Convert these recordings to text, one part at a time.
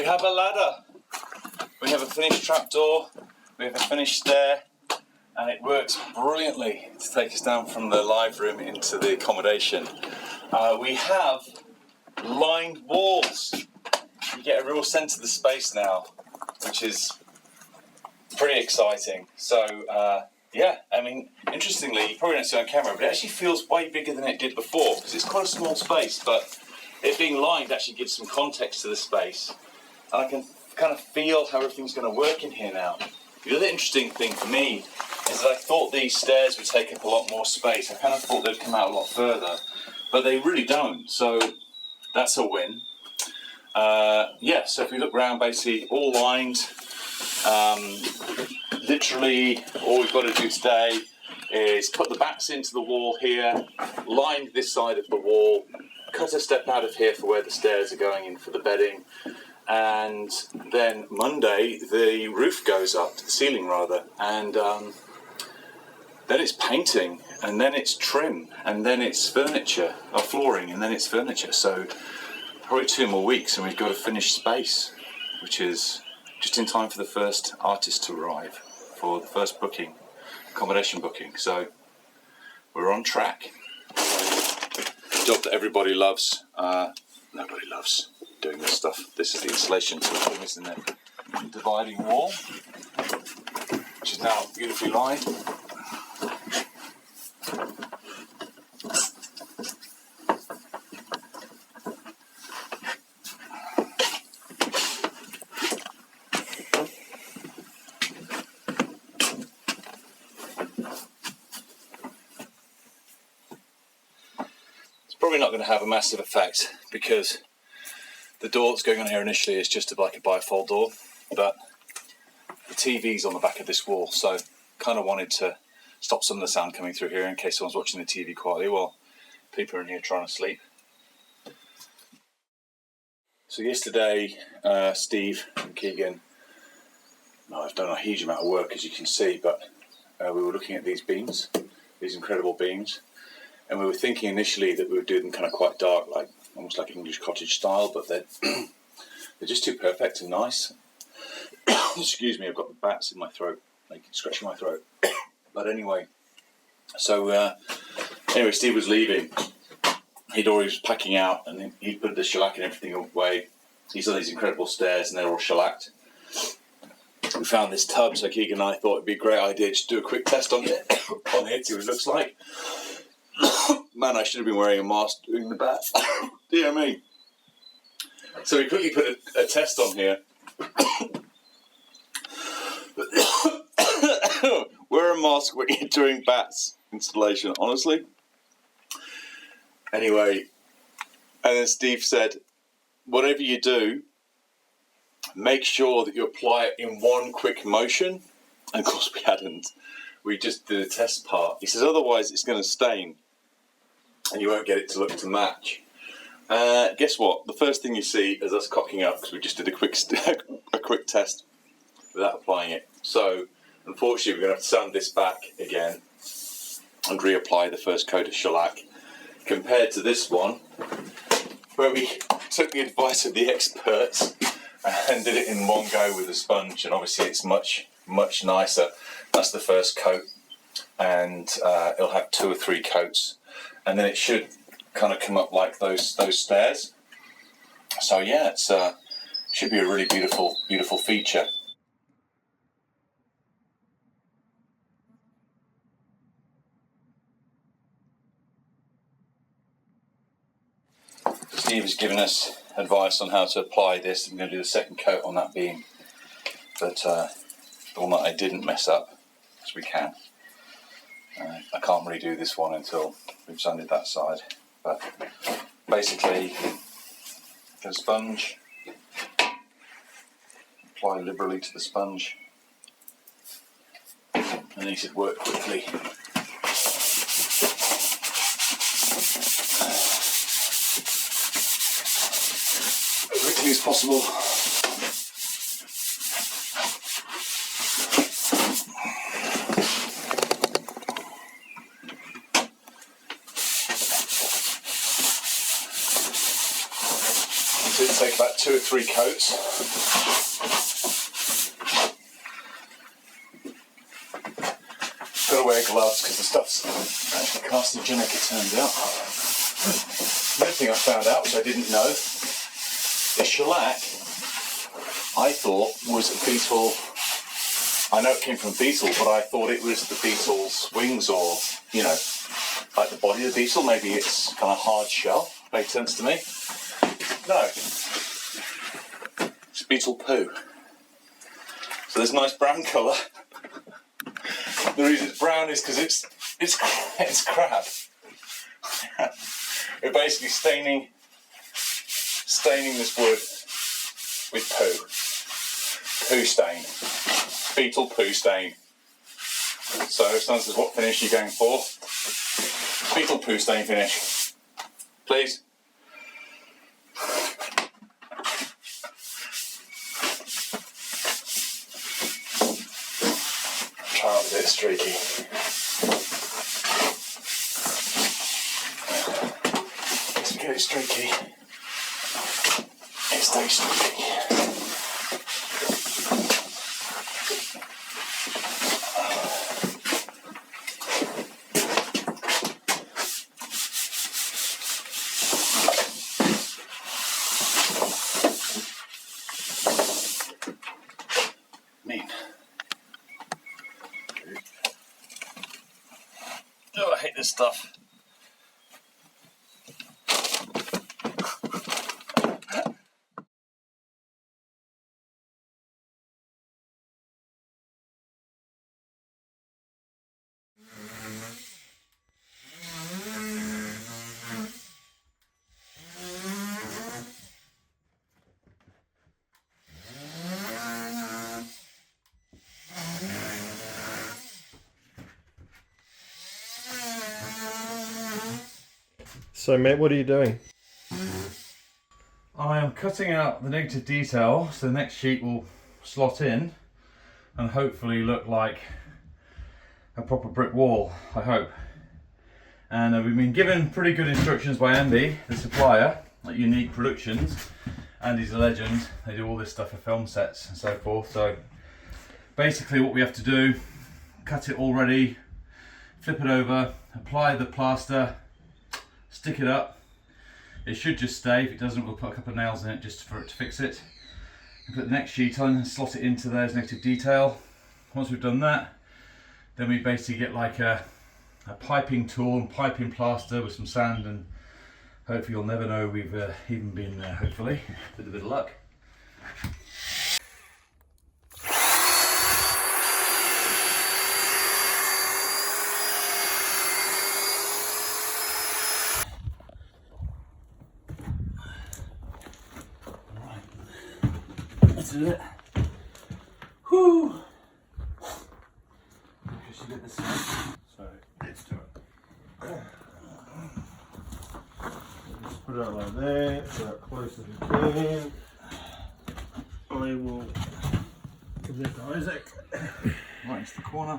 have a ladder, we have a finished trapdoor, we have a finished stair, and it works brilliantly to take us down from the live room into the accommodation. We have lined walls. You get a real sense of the space now, which is pretty exciting. So, yeah, I mean, interestingly, you probably don't see it on camera, but it actually feels way bigger than it did before, because it's quite a small space, but it being lined actually gives some context to the space. And I can kind of feel how everything's going to work in here now. The other interesting thing for me is that I thought these stairs would take up a lot more space. I kind of thought they'd come out a lot further, but they really don't, so that's a win. Yeah, so if we look around, basically all lined. Literally all we've got to do today is put the backs into the wall here, line this side of the wall, cut a step out of here for where the stairs are going in for the bedding, and then Monday the roof goes up, the ceiling rather, and then it's painting, and then it's trim, and then it's furniture, or flooring, and then it's furniture. So probably 2 more weeks and we've got a finished space, which is just in time for the first artist to arrive for the first booking, accommodation booking. So we're on track. Job that everybody loves. Nobody loves doing this stuff. This is the installation to put this in the dividing wall, which is now beautifully lined. Probably not going to have a massive effect because the door that's going on here initially is just like a bifold door, but the TV's on the back of this wall, so kind of wanted to stop some of the sound coming through here in case someone's watching the TV quietly while people are in here trying to sleep. So yesterday, Steve and Keegan, I've done a huge amount of work as you can see, but we were looking at these beams, these incredible beams. And we were thinking initially that we would do them kind of quite dark, like almost like English cottage style, but they're just too perfect and nice. Excuse me, I've got the bats in my throat, like scratching my throat. But anyway, so Steve was leaving. He'd already was packing out, and he'd put the shellac and everything away. He's on these incredible stairs, and they're all shellacked. We found this tub, so Keegan and I thought it'd be a great idea to do a quick test on it, see what it looks like. Man, I should have been wearing a mask doing the bath. Dear me. So we quickly put a test on here. Wear a mask when you're doing bats installation, honestly. Anyway, and then Steve said, whatever you do, make sure that you apply it in one quick motion. And of course we hadn't. We just did a test part. He says, otherwise it's going to stain and you won't get it to look to match. Guess what? The first thing you see is us cocking up because we just did a quick test without applying it. So unfortunately we're going to have to sand this back again and reapply the first coat of shellac, compared to this one where we took the advice of the experts and did it in one go with a sponge, and obviously it's much nicer. That's the first coat, and it'll have 2 or 3 coats, and then it should kind of come up like those stairs. So yeah, it's should be a really beautiful feature. Steve has given us advice on how to apply this. I'm going to do the second coat on that beam, but the one that I didn't mess up, as we can. I can't really do this one until we've sanded that side, but basically the sponge, apply liberally to the sponge, and it should work quickly. As quickly as possible. to take about 2 or 3 coats. Got to wear gloves because the stuff's actually carcinogenic, it turns out. Another thing I found out, which I didn't know, is shellac, I thought, was a beetle. I know it came from beetle, but I thought it was the beetle's wings, or, you know, like the body of the beetle. Maybe it's kind of hard shell. Made sense to me. No. It's beetle poo. So there's a nice brown colour. The reason it's brown is because it's crab. We're basically staining this wood with poo. Poo stain. Beetle poo stain. So if someone says, what finish are you going for? Beetle poo stain finish. Please. Try out a bit streaky. As we get it streaky, it stays streaky. Oh, I hate this stuff. So mate, what are you doing? I am cutting out the negative detail so the next sheet will slot in and hopefully look like a proper brick wall, I hope. And we've been given pretty good instructions by Andy, the supplier, at Unique Productions. Andy's a legend. They do all this stuff for film sets and so forth. So basically what we have to do, cut it all ready, flip it over, apply the plaster, stick it up. It should just stay. If it doesn't, we'll put a couple of nails in it just for it to fix it. We'll put the next sheet on and slot it into there as negative detail. Once we've done that, then we basically get like a piping tool and piping plaster with some sand, and hopefully you'll never know we've even been there, hopefully, with a bit of luck. Let's do it. Whew. Just get this. So let's do it. Just put it out like that, put it out close as we can. I will give that to Isaac. Right into the corner.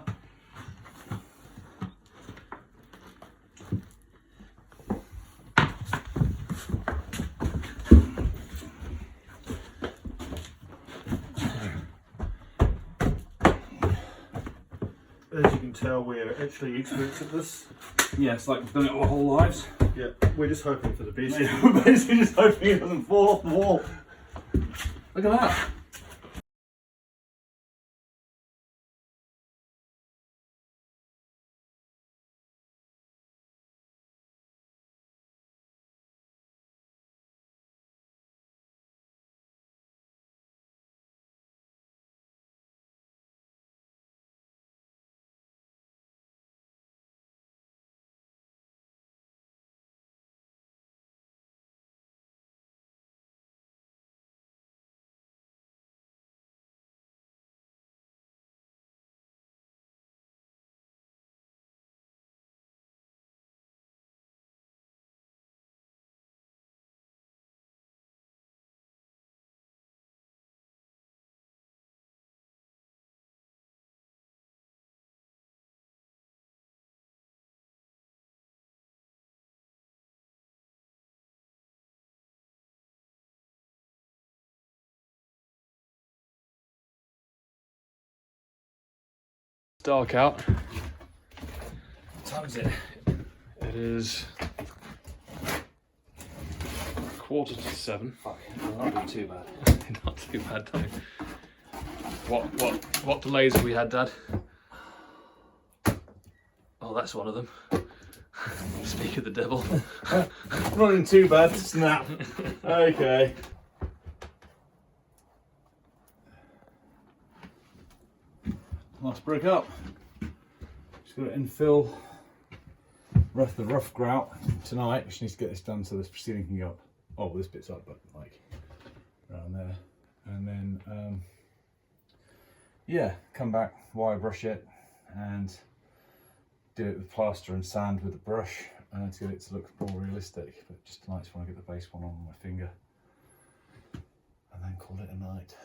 As you can tell, we're actually experts at this. Yeah, it's like we've done it our whole lives. Yeah, we're just hoping for the best. We're basically just hoping it doesn't fall off the wall. Look at that. dark out. What time is it? It is 6:45. Fuck, not doing too bad. Not too bad, though. What delays have we had, Dad? Oh, that's one of them. Speak of the devil. Not doing too bad. Snap. Okay. Last brick up. Just got to infill the rough grout tonight. Just needs to get this done so this ceiling can go up. Oh, this bit's up, but like around there. And then, yeah, come back, wire brush it, and do it with plaster and sand with the brush to get it to look more realistic. But just tonight, I just want to get the base one on my finger and then call it a night.